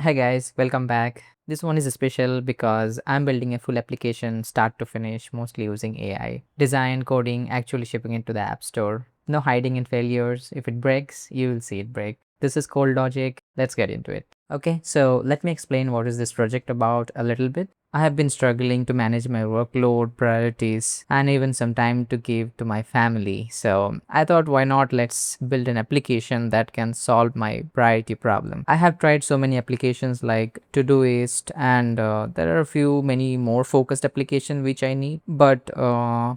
Hi guys, welcome back. This one is special because I'm building a full application start to finish, mostly using AI. Design, coding, actually shipping it to the App Store. No hiding in failures. If it breaks, you will see it break. This is cold logic. Let's get into it. Okay, so let me explain what is this project about a little bit. I have been struggling to manage my workload, priorities, and even some time to give to my family. So I thought, why not let's build an application that can solve my priority problem. I have tried so many applications like Todoist, and there are a few many more focused applications which I need, but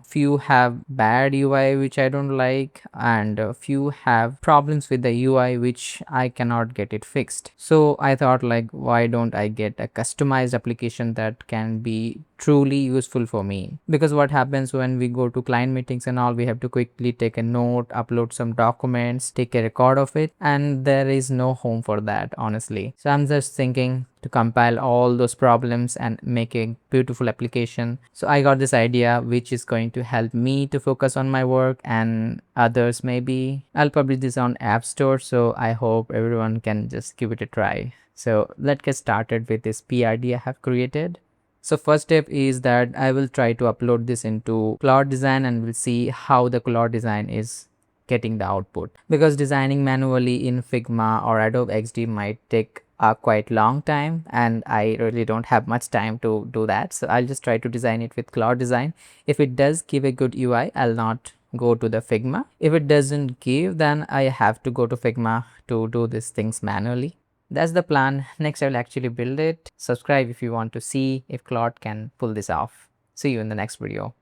few have bad UI which I don't like, and few have problems with the UI which I cannot get it fixed. So I thought, like, why don't I get a customized application that can be truly useful for me? Because what happens when we go to client meetings and all, we have to quickly take a note, upload some documents, take a record of it, and there is no home for that, honestly. So I'm just thinking to compile all those problems and make a beautiful application. So I got this idea which is going to help me to focus on my work, and others maybe. I'll publish this on App Store, so I hope everyone can just give it a try. So let's get started with this PRD I have created. So first step is that I will try to upload this into Claude Design, and we'll see how the Claude Design is getting the output. Because designing manually in Figma or Adobe XD might take a quite long time, and I really don't have much time to do that. So I'll just try to design it with Claude Design. If it does give a good UI, I'll not go to the Figma. If it doesn't give, then I have to go to Figma to do these things manually. That's the plan. Next, I will actually build it. Subscribe if you want to see if Claude can pull this off. See you in the next video.